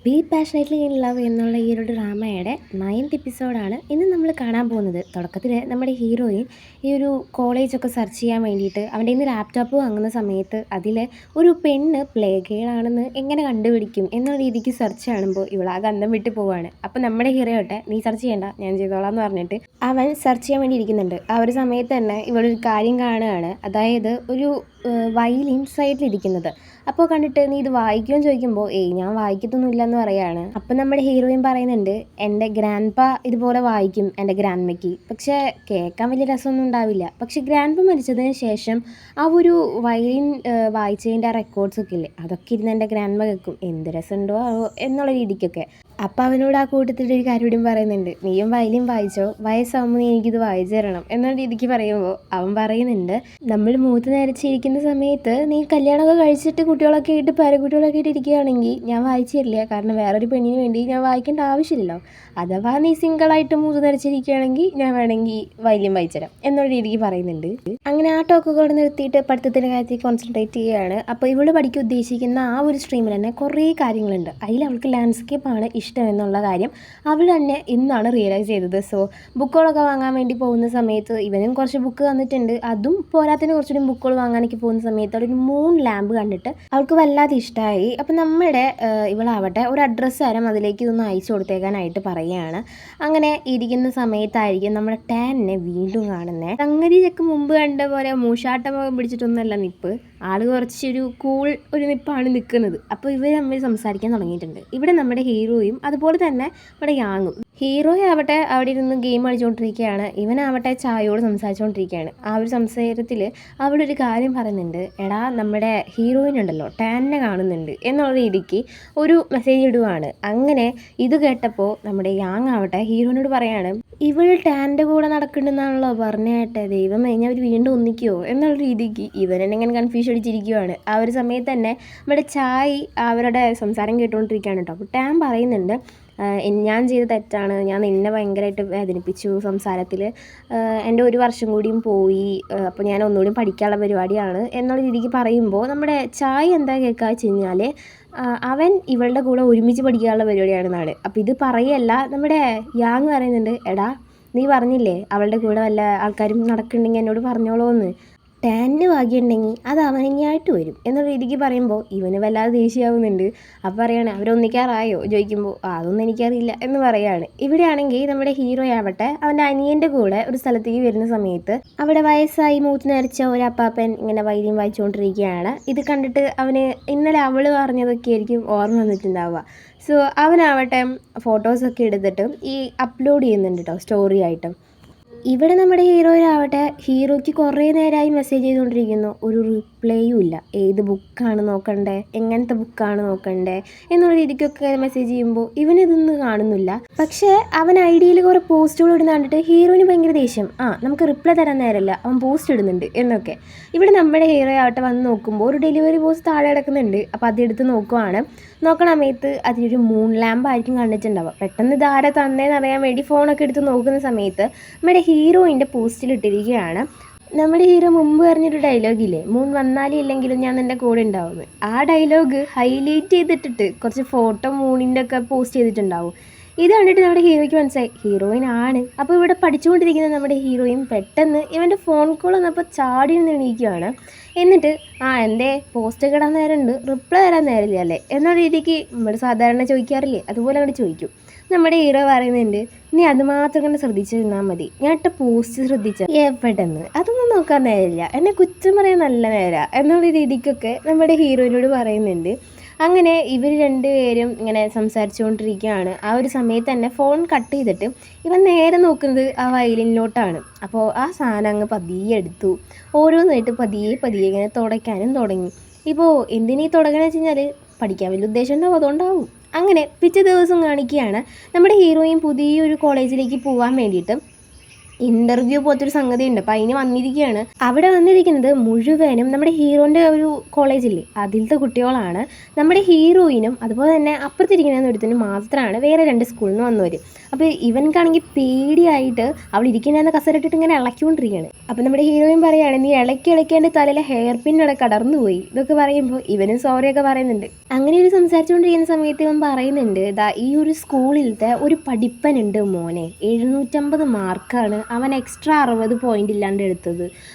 B passionately in love എന്നുള്ള ഈ ഒരു ഡ്രാമയുടെ 9th എപ്പിസോഡാണ് ഇന്ന് നമ്മൾ കാണാൻ പോകുന്നത്. തുടക്കത്തിൽ നമ്മുടെ ഹീറോയിൻ ഈ ഒരു കോളേജൊക്കെ സെർച്ച് ചെയ്യാൻ വേണ്ടിയിട്ട് അവൻ്റെ ഇന്ന് ലാപ്ടോപ്പ് വാങ്ങുന്ന സമയത്ത് അതിൽ ഒരു പെണ്ണ് പ്ലേ ഗേളാണെന്ന് എങ്ങനെ കണ്ടുപിടിക്കും എന്നുള്ള രീതിക്ക് സെർച്ച് കാണുമ്പോൾ ഇവളാകെ അന്തം വിട്ട് പോവാണ്. അപ്പോൾ നമ്മുടെ ഹീറോയോട്ടെ നീ സെർച്ച് ചെയ്യണ്ട, ഞാൻ ചെയ്തോളാം എന്ന് പറഞ്ഞിട്ട് അവൻ സെർച്ച് ചെയ്യാൻ വേണ്ടി ഇരിക്കുന്നുണ്ട്. ആ ഒരു സമയത്ത് തന്നെ ഇവളൊരു കാര്യം കാണുകയാണ്. അതായത് ഒരു വയലിൻ സൈഡിലിരിക്കുന്നത്. അപ്പോൾ കണ്ടിട്ട് നീ ഇത് വായിക്കുമെന്ന് ചോദിക്കുമ്പോൾ ഞാൻ വായിക്കത്തൊന്നുമില്ല എന്ന് പറയാണ്. അപ്പം നമ്മുടെ ഹീറോയിൻ പറയുന്നുണ്ട്, എൻ്റെ ഗ്രാൻഡ് പാ ഇതുപോലെ വായിക്കും എൻ്റെ ഗ്രാൻഡ്മയ്ക്ക്, പക്ഷേ കേൾക്കാൻ വലിയ രസമൊന്നും ഉണ്ടാവില്ല. പക്ഷേ ഗ്രാൻഡ് പാ മരിച്ചതിന് ശേഷം ആ ഒരു വയലിൻ വായിച്ചതിൻ്റെ ആ റെക്കോർഡ്സൊക്കെ ഇല്ലേ, അതൊക്കെ ഇരുന്ന് എൻ്റെ ഗ്രാൻഡ് പാ കേൾക്കും, എന്ത് രസമുണ്ടോ എന്നുള്ള രീതിക്കൊക്കെ. അപ്പം അവനോട് ആ കൂട്ടത്തിൻ്റെ ഒരു കാര്യം പറയുന്നുണ്ട്, നീയും വയലിൻ വായിച്ചോ, വയസ്സാകുമ്പോൾ നീ എനിക്കിത് വായിച്ചു തരണം എന്നുള്ള രീതിക്ക് പറയുമ്പോൾ അവൻ പറയുന്നുണ്ട്, നമ്മൾ മൂത്ത് നരച്ചിരിക്കുന്ന സമയത്ത് നീ കല്യാണമൊക്കെ കഴിച്ചിട്ട് കുട്ടികളൊക്കെ ആയിട്ട് പേരക്കുട്ടികളൊക്കെ ആയിട്ട് ഇരിക്കുകയാണെങ്കിൽ ഞാൻ വായിച്ചു തരില്ല. കാരണം വേറൊരു പെണ്ണിന് വേണ്ടി ഞാൻ വായിക്കേണ്ട ആവശ്യമില്ലല്ലോ. അഥവാ നീ സിംഗിളായിട്ട് മൂത്ത് നരച്ചിരിക്കുകയാണെങ്കിൽ ഞാൻ വേണമെങ്കിൽ വയലിൻ വായിച്ചുതരാം എന്നുള്ള രീതിക്ക് പറയുന്നുണ്ട്. അങ്ങനെ ആ ടോക്കൊക്കെ നിർത്തിയിട്ട് പഠിത്തത്തിൻ്റെ കാര്യത്തിൽ കോൺസെൻട്രേറ്റ് ചെയ്യുകയാണ്. അപ്പോൾ ഇവള് പഠിക്കാൻ ഉദ്ദേശിക്കുന്ന ആ ഒരു സ്ട്രീമിൽ തന്നെ കുറേ കാര്യങ്ങളുണ്ട്. അതിൽ അവൾക്ക് ലാൻഡ്സ്കേപ്പാണ് ഇഷ്ടം എന്നുള്ള കാര്യം അവൾ തന്നെ ഇന്നാണ് റിയലൈസ് ചെയ്തത്. സോ ബുക്കുകളൊക്കെ വാങ്ങാൻ വേണ്ടി പോകുന്ന സമയത്ത് ഇവനും കുറച്ച് ബുക്ക് തന്നിട്ടുണ്ട്. അതും പോരാത്തിന് കുറച്ചുകൂടി ബുക്കുകൾ വാങ്ങാനൊക്കെ പോകുന്ന സമയത്ത് അവിടെ ഒരു മൂൺ ലാമ്പ് കണ്ടിട്ട് അവൾക്ക് വല്ലാതെ ഇഷ്ടമായി. അപ്പം നമ്മുടെ ഇവളാവട്ടെ ഒരു അഡ്രസ്സ് തരാം, അതിലേക്ക് ഇതൊന്ന് അയച്ചു കൊടുത്തേക്കാനായിട്ട് പറയുകയാണ്. അങ്ങനെ ഇരിക്കുന്ന സമയത്തായിരിക്കും നമ്മുടെ ടാനിനെ വീണ്ടും കാണുന്നത്. സംഗതി ചെക്ക് മുമ്പ് കണ്ട പോലെ മൂഷാട്ടമൊക്കെ പിടിച്ചിട്ടൊന്നുമല്ല നിപ്പ്, ആള് കുറച്ചൊരു കൂൾ ഒരു നിപ്പാണ് നിൽക്കുന്നത്. അപ്പോൾ ഇവർ തമ്മിൽ സംസാരിക്കാൻ തുടങ്ങിയിട്ടുണ്ട്. ഇവിടെ നമ്മുടെ ഹീറോയും അതുപോലെ തന്നെ ഇവിടെ യാങ്ങും. ഹീറോ ആവട്ടെ അവിടെ ഇരുന്ന് ഗെയിം കളിച്ചുകൊണ്ടിരിക്കുകയാണ്, ഇവനാവട്ടെ ചായയോട് സംസാരിച്ചുകൊണ്ടിരിക്കുകയാണ്. ആ ഒരു സംസാരത്തിൽ അവിടെ ഒരു കാര്യം പറയുന്നുണ്ട്, എടാ നമ്മുടെ ഹീറോയിൻ ഉണ്ടല്ലോ ടാനിനെ കാണുന്നുണ്ട് എന്നുള്ള രീതിക്ക് ഒരു മെസ്സേജ് ഇടുവാണ്. അങ്ങനെ ഇത് കേട്ടപ്പോൾ നമ്മുടെ യാങ് ആവട്ടെ ഹീറോയിനോട് പറയാണ്, ഇവൾ ടാൻ്റെ കൂടെ നടക്കണ്ടെന്നാണല്ലോ പറഞ്ഞേട്ടെ, ദൈവം കഴിഞ്ഞാൽ അവർ വീണ്ടും ഒന്നിക്കുമോ എന്നുള്ള രീതിക്ക് ഇവരെന്നെ ഇങ്ങനെ കൺഫ്യൂഷൻ അടിച്ചിരിക്കുകയാണ്. ആ ഒരു സമയത്ത് തന്നെ നമ്മുടെ ചായ് അവരുടെ സംസാരം കേട്ടുകൊണ്ടിരിക്കുകയാണ് കേട്ടോ. അപ്പോൾ ടാൻ പറയുന്നുണ്ട്, ഞാൻ ചെയ്ത തെറ്റാണ്, ഞാൻ നിന്നെ ഭയങ്കരമായിട്ട് വേദനിപ്പിച്ചു സംസാരത്തിൽ, എൻ്റെ ഒരു വർഷം കൂടിയും പോയി, അപ്പോൾ ഞാൻ ഒന്നുകൂടി പഠിക്കാനുള്ള പരിപാടിയാണ് എന്നുള്ള രീതിക്ക് പറയുമ്പോൾ നമ്മുടെ ചായ എന്താ കേൾക്കുക വെച്ച് കഴിഞ്ഞാൽ അവൻ ഇവളുടെ കൂടെ ഒരുമിച്ച് പഠിക്കാനുള്ള പരിപാടിയാണെന്നാണ്. അപ്പോൾ ഇത് പറയല്ല നമ്മുടെ യാങ് പറയുന്നുണ്ട്, എടാ നീ പറഞ്ഞില്ലേ അവളുടെ കൂടെ വല്ല ആൾക്കാരും നടക്കുന്നുണ്ടെങ്കിൽ എന്നോട് പറഞ്ഞോളൂ എന്ന്, ടാനിന് ഭാഗ്യമുണ്ടെങ്കിൽ അത് അവനെങ്ങായിട്ട് വരും എന്നുള്ള രീതിക്ക് പറയുമ്പോൾ ഇവന് വല്ലാതെ ദേഷ്യമാവുന്നുണ്ട്. അപ്പോൾ പറയാണ്, അവരൊന്നിക്കാറായോ ചോദിക്കുമ്പോൾ അതൊന്നും എനിക്കറിയില്ല എന്ന് പറയാണ്. ഇവിടെയാണെങ്കിൽ നമ്മുടെ ഹീറോ ആവട്ടെ അവൻ്റെ അനിയൻ്റെ കൂടെ ഒരു സ്ഥലത്തേക്ക് വരുന്ന സമയത്ത് അവിടെ വയസ്സായി മൂത്ത് നരച്ച ഒരു അപ്പാപ്പൻ ഇങ്ങനെ വൈദ്യം വായിച്ചുകൊണ്ടിരിക്കുകയാണ്. ഇത് കണ്ടിട്ട് അവന് ഇന്നലെ അവൾ പറഞ്ഞതൊക്കെ ആയിരിക്കും ഓർമ്മ വന്നിട്ടുണ്ടാവുക. സോ അവനാവട്ടെ ഫോട്ടോസൊക്കെ എടുത്തിട്ട് ഈ അപ്ലോഡ് ചെയ്യുന്നുണ്ട് കേട്ടോ സ്റ്റോറി ആയിട്ട്. ഇവിടെ നമ്മുടെ ഹീറോയിലാവട്ടെ ഹീറോയ്ക്ക് കുറേ നേരമായി മെസ്സേജ് ചെയ്തുകൊണ്ടിരിക്കുന്നു, ഒരു റിപ്ലൈയും ഇല്ല. ഏത് ബുക്കാണ് നോക്കണ്ടേ, എങ്ങനത്തെ ബുക്കാണ് നോക്കണ്ടേ എന്നുള്ള രീതിക്കൊക്കെ മെസ്സേജ് ചെയ്യുമ്പോൾ ഇവനിതൊന്നും കാണുന്നില്ല. പക്ഷേ അവൻ ഐഡിയയിൽ കുറേ പോസ്റ്റുകൾ ഇടുന്ന കണ്ടിട്ട് ഹീറോയിന് ഭയങ്കര ദേഷ്യം, നമുക്ക് റിപ്ലൈ തരാൻ നേരമില്ല, അവൻ പോസ്റ്റ് ഇടുന്നുണ്ട് എന്നൊക്കെ. ഇവിടെ നമ്മുടെ ഹീറോ ആവട്ടെ വന്ന് നോക്കുമ്പോൾ ഒരു ഡെലിവറി ബോയ്സ് താഴെ കിടക്കുന്നുണ്ട്. അപ്പോൾ അതെടുത്ത് നോക്കുവാണ്. നോക്കണ സമയത്ത് അതിലൊരു മൂൺ ലാമ്പ് ആയിരിക്കും കണ്ടിട്ടുണ്ടാവുക. പെട്ടെന്ന് ഇതാരെ തന്നേന്ന് അറിയാൻ വേണ്ടി ഫോണൊക്കെ എടുത്ത് നോക്കുന്ന സമയത്ത് നമ്മുടെ ഹീറോയിൻ്റെ പോസ്റ്റിലിട്ടിരിക്കുകയാണ്. നമ്മുടെ ഹീറോ മുമ്പ് പറഞ്ഞൊരു ഡയലോഗില്ലേ, മൂൺ വന്നാലും ഇല്ലെങ്കിലും ഞാൻ നിൻ്റെ കൂടെ ഉണ്ടാവുമെന്ന്. ആ ഡയലോഗ് ഹൈലൈറ്റ് ചെയ്തിട്ടിട്ട് കുറച്ച് ഫോട്ടോ മൂണിൻ്റെ ഒക്കെ പോസ്റ്റ് ചെയ്തിട്ടുണ്ടാവും. ഇത് കണ്ടിട്ട് നമ്മുടെ ഹീറോയ്ക്ക് മനസ്സിലായി ഹീറോയിൻ ആണ്. അപ്പോൾ ഇവിടെ പഠിച്ചുകൊണ്ടിരിക്കുന്ന നമ്മുടെ ഹീറോയിൻ പെട്ടെന്ന് ഇവൻ്റെ ഫോൺ കോൾ വന്നപ്പോൾ ചാടി നിന്ന് എണീക്കുകയാണ്. എന്നിട്ട് എൻ്റെ പോസ്റ്റ് ഒക്കെ ഇടാൻ നേരമുണ്ട്, റിപ്ലൈ തരാൻ നേരമില്ല അല്ലേ എന്നുള്ള രീതിക്ക് നമ്മൾ സാധാരണ ചോദിക്കാറില്ലേ, അതുപോലെ അങ്ങോട്ട് ചോദിക്കും. നമ്മുടെ ഹീറോ പറയുന്നുണ്ട്, നീ അതുമാത്രം ഇങ്ങനെ ശ്രദ്ധിച്ചു നിന്നാൽ മതി, ഞാൻ ഇട്ട പോസ്റ്റ് ശ്രദ്ധിച്ച എവിടെന്ന് അതൊന്നും നോക്കാൻ നേരമില്ല, എന്നെ കുറ്റം പറയാൻ നല്ല നേരാ എന്നുള്ള രീതിക്കൊക്കെ നമ്മുടെ ഹീറോയിനോട് പറയുന്നുണ്ട്. അങ്ങനെ ഇവർ രണ്ടുപേരും ഇങ്ങനെ സംസാരിച്ചുകൊണ്ടിരിക്കുകയാണ്. ആ ഒരു സമയത്ത് തന്നെ ഫോൺ കട്ട് ചെയ്തിട്ട് ഇവൻ നേരെ നോക്കുന്നത് ആ വയലിനിലോട്ടാണ്. അപ്പോൾ ആ സാധനം അങ്ങ് പതിയെ എടുത്തു ഓരോന്നായിട്ട് പതിയെ പതിയെ ഇങ്ങനെ തുടയ്ക്കാനും തുടങ്ങി. ഇപ്പോൾ എന്തിനീ തുടങ്ങണമെന്ന് വെച്ച് കഴിഞ്ഞാൽ പഠിക്കാൻ വലിയ ഉദ്ദേശം ഉണ്ടാവും, അതുകൊണ്ടാവും. അങ്ങനെ പിറ്റേ ദിവസം കാണിക്കുകയാണ് നമ്മുടെ ഹീറോയിൻ പുതിയൊരു കോളേജിലേക്ക് പോകാൻ വേണ്ടിയിട്ട് ഇൻ്റർവ്യൂ പോലത്തൊരു സംഗതി ഉണ്ട്. അപ്പോൾ അതിന് വന്നിരിക്കുകയാണ്. അവിടെ വന്നിരിക്കുന്നത് മുഴുവനും നമ്മുടെ ഹീറോൻ്റെ ഒരു കോളേജില്ലേ അതിലത്തെ കുട്ടികളാണ്. നമ്മുടെ ഹീറോയിനും അതുപോലെ തന്നെ അപ്പുറത്തിരിക്കുന്ന ഒരുത്തിനും മാത്രമാണ് വേറെ 2 സ്കൂളിൽ നിന്ന് വന്നവർ. അപ്പോൾ ഇവൻക്കാണെങ്കിൽ പേടിയായിട്ട് അവൾ ഇരിക്കുന്ന കസേര ഇട്ടിട്ട് ഇങ്ങനെ ഇളക്കിക്കൊണ്ടിരിക്കുകയാണ്. അപ്പോൾ നമ്മുടെ ഹീറോയിൻ പറയുകയാണ്, നീ ഇളക്കി എൻ്റെ തലയിലെ ഹെയർ പിന്നോടെ കടർന്നു പോയി എന്നൊക്കെ പറയുമ്പോൾ ഇവനും സോറിയൊക്കെ പറയുന്നുണ്ട്. അങ്ങനെ ഒരു സംസാരിച്ചുകൊണ്ടിരിക്കുന്ന സമയത്ത് ഇവൻ പറയുന്നുണ്ട്, ഈ ഒരു സ്കൂളിലത്തെ ഒരു പഠിപ്പനുണ്ട് മോനെ, 750 മാർക്കാണ് അവൻ എക്സ്ട്രാ 60 പോയിൻ്റ് ഇല്ലാണ്ട് എടുത്തത്,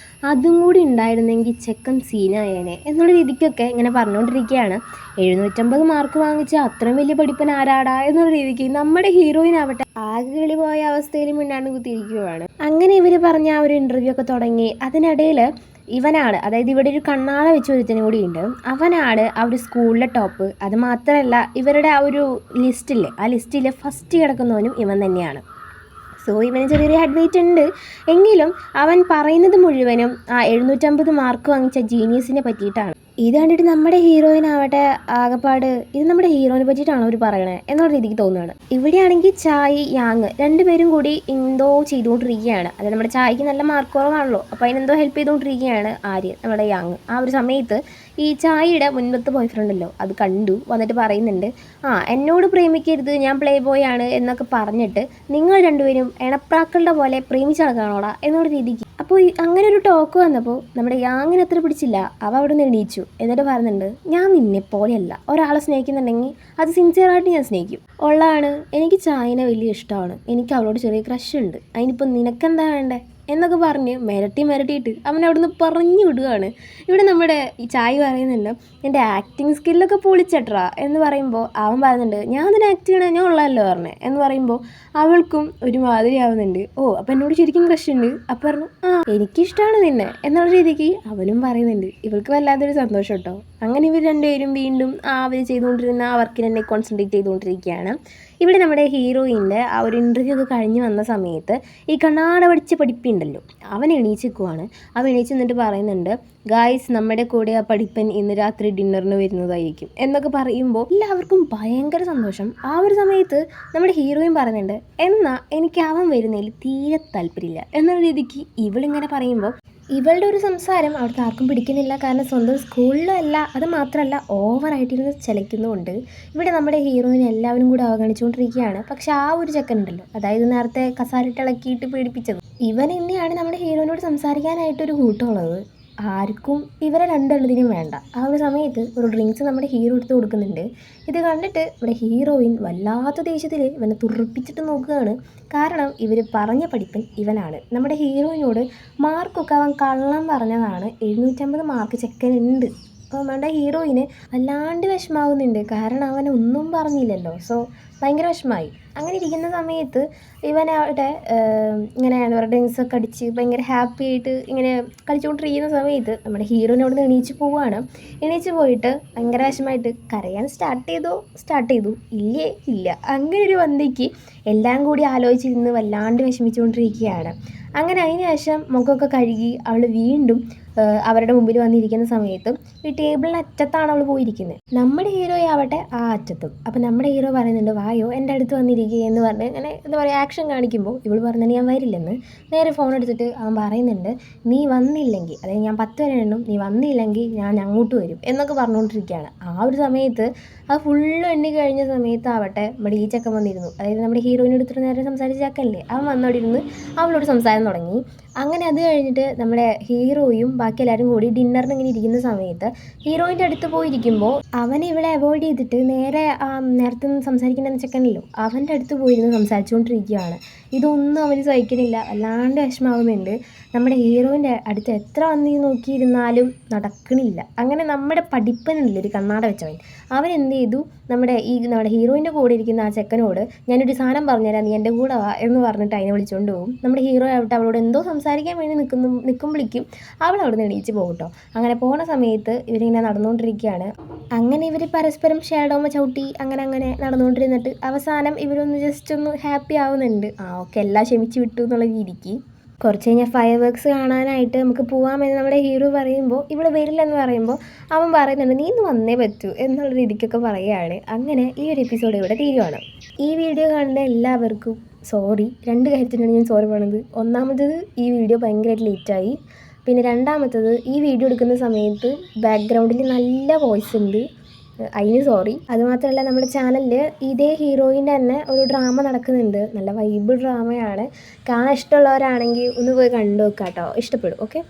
അതും കൂടി ഉണ്ടായിരുന്നെങ്കിൽ ചെക്കൻ സീനായേനെ എന്നുള്ള രീതിക്കൊക്കെ ഇങ്ങനെ പറഞ്ഞുകൊണ്ടിരിക്കുകയാണ്. 750 മാർക്ക് വാങ്ങിച്ച അത്രയും വലിയ പഠിപ്പൻ ആരാടാ എന്നുള്ള രീതിക്ക് നമ്മുടെ ഹീറോയിൻ ആവട്ടെ ആകെ കിളി പോയ അവസ്ഥയിൽ മുന്നാണ്ട് കുത്തിയിരിക്കുകയാണ്. അങ്ങനെ ഇവർ പറഞ്ഞ ആ ഒരു ഇൻ്റർവ്യൂ ഒക്കെ തുടങ്ങി. അതിനിടയിൽ ഇവനാണ്, അതായത് ഇവിടെ ഒരു കണ്ണാട വെച്ച് ഒരുത്തനും കൂടി ഉണ്ട്, അവനാണ് ആ ഒരു സ്കൂളിലെ ടോപ്പ്. അത് മാത്രമല്ല ഇവരുടെ ആ ഒരു ലിസ്റ്റില്ലേ, ആ ലിസ്റ്റിൽ ഫസ്റ്റ് കിടക്കുന്നവനും ഇവൻ തന്നെയാണ്. സോ ഇവന് ചെറിയൊരു ഹെഡ് വെയിറ്റ് ഉണ്ട്. എങ്കിലും അവൻ പറയുന്നത് മുഴുവനും ആ 750 മാർക്ക് വാങ്ങിച്ച ജീനിയസിനെ പറ്റിയിട്ടാണ്. ഇത് കണ്ടിട്ട് നമ്മുടെ ഹീറോയിനാവട്ടെ ആകെപ്പാട് ഇത് നമ്മുടെ ഹീറോയിനെ പറ്റിയിട്ടാണ് അവർ പറയണേ എന്നുള്ള രീതിക്ക് തോന്നുകയാണ്. ഇവിടെയാണെങ്കിൽ ചായ് യാങ് രണ്ടുപേരും കൂടി എന്തോ ചെയ്തുകൊണ്ടിരിക്കുകയാണ്. അതായത് നമ്മുടെ ചായക്ക് നല്ല മാർക്ക് കുറവാണല്ലോ, അപ്പോൾ അതിനെന്തോ ഹെൽപ്പ് ചെയ്തുകൊണ്ടിരിക്കുകയാണ് ആര്യൻ, നമ്മുടെ യാങ്. ആ ഒരു സമയത്ത് ഈ ചായയുടെ മുൻപത്തെ ബോയ് ഫ്രണ്ടല്ലോ അത് കണ്ടു വന്നിട്ട് പറയുന്നുണ്ട്, എന്നോട് പ്രേമിക്കരുത്, ഞാൻ പ്ലേ ബോയ് ആണ് എന്നൊക്കെ പറഞ്ഞിട്ട് നിങ്ങൾ രണ്ടുപേരും എണപ്രാക്കളുടെ പോലെ പ്രേമിച്ച് നടക്കുകയാണോടാ എന്നുള്ള രീതിക്ക്. അപ്പോൾ അങ്ങനെ ഒരു ടോക്ക് വന്നപ്പോൾ നമ്മുടെ യാങ്ങിന് അത്ര പിടിച്ചില്ല. അവ അവിടെ നിന്ന് എണീച്ചു. എന്നിട്ട് പറയുന്നുണ്ട്, ഞാൻ നിന്നെ പോലെയല്ല, ഒരാളെ സ്നേഹിക്കുന്നുണ്ടെങ്കിൽ അത് സിൻസിയറായിട്ട് ഞാൻ സ്നേഹിക്കും. ഉള്ളതാണ്, എനിക്ക് ചായനെ വലിയ ഇഷ്ടമാണ്, എനിക്ക് അവളോട് ചെറിയ ക്രഷ് ഉണ്ട്, അതിനിപ്പോൾ നിനക്കെന്താ വേണ്ടേ എന്നൊക്കെ പറഞ്ഞ് മിരട്ടിയിട്ട് അവൻ അവിടുന്ന് പറഞ്ഞു വിടുകയാണ്. ഇവിടെ നമ്മുടെ ഈ ചായ പറയുന്നുണ്ട്, എൻ്റെ ആക്ടിങ് സ്കില്ലൊക്കെ പൊളിച്ചട്രാ എന്ന് പറയുമ്പോൾ അവൻ പറയുന്നുണ്ട്, ഞാൻ അതിന് ആക്ട് ചെയ്യണേ, ഞാൻ ഉള്ളതല്ലോ പറഞ്ഞേ എന്ന് പറയുമ്പോൾ അവൾക്കും ഒരു മാതിരി ആവുന്നുണ്ട്. അപ്പോൾ എന്നോട് ശരിക്കും ക്രഷ് ഉണ്ട്. അപ്പം പറഞ്ഞു, എനിക്കിഷ്ടമാണ് നിന്നെ എന്നുള്ള രീതിക്ക് അവനും പറയുന്നുണ്ട്. ഇവൾക്ക് വല്ലാത്തൊരു സന്തോഷം കേട്ടോ. അങ്ങനെ ഇവർ രണ്ടുപേരും വീണ്ടും അവർ ചെയ്തുകൊണ്ടിരുന്ന ആ വർക്കിന് തന്നെ കോൺസെൻട്രേറ്റ് ചെയ്തുകൊണ്ടിരിക്കുകയാണ്. ഇവിടെ നമ്മുടെ ഹീറോയിൻ്റെ ആ ഒരു ഇൻ്റർവ്യൂ ഒക്കെ കഴിഞ്ഞ് വന്ന സമയത്ത് ഈ കണ്ണാട പഠിച്ച പഠിപ്പുണ്ടല്ലോ അവൻ എണീച്ചിരിക്കുവാണ്. അവൻ എണീച്ച് നിന്നിട്ട് പറയുന്നുണ്ട്, ഗായ്സ് നമ്മുടെ കൂടെ ആ പഠിപ്പൻ ഇന്ന് രാത്രി ഡിന്നറിന് വരുന്നതായിരിക്കും എന്നൊക്കെ പറയുമ്പോൾ എല്ലാവർക്കും ഭയങ്കര സന്തോഷം. ആ ഒരു സമയത്ത് നമ്മുടെ ഹീറോയിൻ പറയുന്നുണ്ട്, എന്നാൽ എനിക്ക് അവൻ വരുന്നതിൽ തീരെ താല്പര്യമില്ല എന്നുള്ള രീതിക്ക് ഇവളിങ്ങനെ പറയുമ്പോൾ ഇവളുടെ ഒരു സംസാരം അവിടുത്തെ ആർക്കും പിടിക്കുന്നില്ല. കാരണം സ്വന്തം സ്കൂളിലും അല്ല, അത് മാത്രമല്ല ഓവറായിട്ടിരുന്ന് ചലിക്കുന്നുമുണ്ട്. ഇവിടെ നമ്മുടെ ഹീറോയിനെ എല്ലാവരും കൂടെ അവഗണിച്ചുകൊണ്ടിരിക്കുകയാണ്. പക്ഷെ ആ ഒരു ചെക്കനുണ്ടല്ലോ, അതായത് നേരത്തെ കസാലിട്ട് ഇളക്കിയിട്ട് പേടിപ്പിച്ചത്, ഇവൻ തന്നെയാണ് നമ്മുടെ ഹീറോയിനോട് സംസാരിക്കാനായിട്ടൊരു കൂട്ടമുള്ളത്. ആർക്കും ഇവരെ രണ്ടെണ്ണത്തിനും വേണ്ട. ആ ഒരു സമയത്ത് ഒരു ഡ്രിങ്ക്സ് നമ്മുടെ ഹീറോ എടുത്ത് കൊടുക്കുന്നുണ്ട്. ഇത് കണ്ടിട്ട് നമ്മുടെ ഹീറോയിൻ വല്ലാത്ത ദേഷ്യത്തിൽ ഇവനെ തുറപ്പിച്ചിട്ട് നോക്കുകയാണ്. കാരണം ഇവർ പറഞ്ഞ പഠിപ്പൻ ഇവനാണ്. നമ്മുടെ ഹീറോയിനോട് മാർക്കൊക്കെ അവൻ കള്ളം പറഞ്ഞതാണ്, 750 മാർക്ക് ചെക്കനുണ്ട്. അപ്പോൾ നമ്മുടെ ഹീറോയിന് വല്ലാണ്ട് വിഷമാവുന്നുണ്ട്. കാരണം അവൻ ഒന്നും പറഞ്ഞില്ലല്ലോ. സോ ഭയങ്കര വിഷമമായി. അങ്ങനെ ഇരിക്കുന്ന സമയത്ത് ഇവനവിടെ ഇങ്ങനെ എന്താ പറയുക ഡ്രിങ്ക്സൊക്കെ അടിച്ച് ഭയങ്കര ഹാപ്പി ആയിട്ട് ഇങ്ങനെ കളിച്ചുകൊണ്ടിരിക്കുന്ന സമയത്ത് നമ്മുടെ ഹീറോയിൻ അവിടെ നിന്ന് എണീച്ച് പോവുകയാണ്. എണീച്ച് പോയിട്ട് ഭയങ്കര വിഷമമായിട്ട് കരയാൻ സ്റ്റാർട്ട് ചെയ്തു. ഇല്ല. അങ്ങനെ ഒരു വന്തിക്ക് എല്ലാം കൂടി ആലോചിച്ചിരുന്ന് വല്ലാണ്ട് വിഷമിച്ചുകൊണ്ടിരിക്കുകയാണ്. അങ്ങനെ അതിന് ശേഷം മുഖമൊക്കെ കഴുകി അവൾ വീണ്ടും അവരുടെ മുമ്പിൽ വന്നിരിക്കുന്ന സമയത്ത് ഈ ടേബിളിന് അറ്റത്താണ് അവൾ പോയിരിക്കുന്നത്. നമ്മുടെ ഹീറോ ആവട്ടെ ആ അറ്റത്തും. അപ്പം നമ്മുടെ ഹീറോ പറയുന്നുണ്ട്, വായോ എൻ്റെ അടുത്ത് വന്നിരിക്കുക എന്ന് പറഞ്ഞ് അങ്ങനെ എന്താ പറയുക ആക്ഷൻ കാണിക്കുമ്പോൾ ഇവൾ പറഞ്ഞിട്ട് ഞാൻ വരില്ലെന്ന്. നേരെ ഫോൺ എടുത്തിട്ട് അവൻ പറയുന്നുണ്ട്, നീ വന്നില്ലെങ്കിൽ, അതായത് ഞാൻ 10 വരെ എണ്ണും, നീ വന്നില്ലെങ്കിൽ ഞാൻ അങ്ങോട്ട് വരും എന്നൊക്കെ പറഞ്ഞുകൊണ്ടിരിക്കുകയാണ്. ആ ഒരു സമയത്ത് അത് ഫുള്ള് എണ്ണി കഴിഞ്ഞ സമയത്താവട്ടെ നമ്മുടെ ഈ ചക്കൻ വന്നിരുന്നു. അതായത് നമ്മുടെ ഹീറോയിനോട് ഇത്ര നേരം സംസാരിച്ച ചക്കല്ലേ, അവൻ വന്നോടെ ഇരുന്ന് അവളോട് സംസാരം തുടങ്ങി. അങ്ങനെ അത് കഴിഞ്ഞിട്ട് നമ്മുടെ ഹീറോയും ബാക്കി എല്ലാവരും കൂടി ഡിന്നറിന് ഇങ്ങനെ ഇരിക്കുന്ന സമയത്ത് ഹീറോയിൻ്റെ അടുത്ത് പോയിരിക്കുമ്പോൾ അവനെ ഇവിടെ അവോയ്ഡ് ചെയ്തിട്ട് നേരെ നേരത്തെ സംസാരിക്കുന്ന ചെക്കനല്ലോ അവൻ്റെ അടുത്ത് പോയിരുന്ന് സംസാരിച്ചുകൊണ്ടിരിക്കുകയാണ്. ഇതൊന്നും അവന് സഹിക്കണില്ല, വല്ലാണ്ട് വിഷമാവുന്നുണ്ട്. നമ്മുടെ ഹീറോയിൻ്റെ അടുത്ത് എത്ര വന്ന് നോക്കിയിരുന്നാലും നടക്കണില്ല. അങ്ങനെ നമ്മുടെ പഠിപ്പനുണ്ടല്ലോ ഒരു കണ്ണാട വെച്ചവൻ, അവൻ എന്ത് ചെയ്തു, നമ്മുടെ ഹീറോയിൻ്റെ കൂടെ ഇരിക്കുന്ന ആ ചെക്കനോട് ഞാനൊരു സാധനം പറഞ്ഞുതരാം, നീ എൻ്റെ കൂടെ വാ എന്ന് പറഞ്ഞിട്ട് അതിനെ വിളിച്ചുകൊണ്ട് പോകും. നമ്മുടെ ഹീറോ ആവട്ടെ അവളോട് എന്തോ സംസാരിക്കാൻ വേണ്ടി നിൽക്കുമ്പോഴേക്കും അവൾ അവിടെ നിന്ന് എണീച്ച് പോകും കേട്ടോ. അങ്ങനെ പോണ സമയത്ത് ഇവരിങ്ങനെ നടന്നുകൊണ്ടിരിക്കുകയാണ്. അങ്ങനെ ഇവർ പരസ്പരം ഷേഡോമ ചവിട്ടി അങ്ങനെ നടന്നുകൊണ്ടിരുന്നിട്ട് അവസാനം ഇവരൊന്ന് ജസ്റ്റ് ഒന്ന് ഹാപ്പി ആവുന്നുണ്ട്. ഓക്കെ എല്ലാം ക്ഷമിച്ച് വിട്ടു എന്നുള്ള രീതിക്ക്. കുറച്ച് കഴിഞ്ഞാൽ ഫയർ വർക്ക്സ് കാണാനായിട്ട് നമുക്ക് പോകാമെന്ന് നമ്മുടെ ഹീറോ പറയുമ്പോൾ ഇവിടെ വരില്ലെന്ന് പറയുമ്പോൾ അവൻ പറയുന്നുണ്ട്, നീ ഇന്ന് വന്നേ പറ്റൂ എന്നുള്ള രീതിക്കൊക്കെ പറയുകയാണ്. അങ്ങനെ ഈ ഒരു എപ്പിസോഡ് ഇവിടെ തീരുവാണ്. ഈ വീഡിയോ കാണുന്ന എല്ലാവർക്കും സോറി. 2 കാര്യത്തിനാണ് ഞാൻ സോറി പറയുന്നത്. ഒന്നാമത്തത് ഈ വീഡിയോ ഭയങ്കരമായിട്ട് ലേറ്റായി. പിന്നെ രണ്ടാമത്തത് ഈ വീഡിയോ എടുക്കുന്ന സമയത്ത് ബാക്ക്ഗ്രൗണ്ടിൽ നല്ല വോയിസ് ഉണ്ട്. അതിന് സോറി. അതുമാത്രമല്ല നമ്മുടെ ചാനലിൽ ഇതേ ഹീറോയിൻ്റെ തന്നെ ഒരു ഡ്രാമ നടക്കുന്നുണ്ട്. നല്ല വൈബ് ഡ്രാമയാണ്. കാണാൻ ഇഷ്ടമുള്ളവരാണെങ്കിൽ ഒന്ന് പോയി കണ്ടു നോക്കാം കേട്ടോ, ഇഷ്ടപ്പെടും. ഓക്കെ.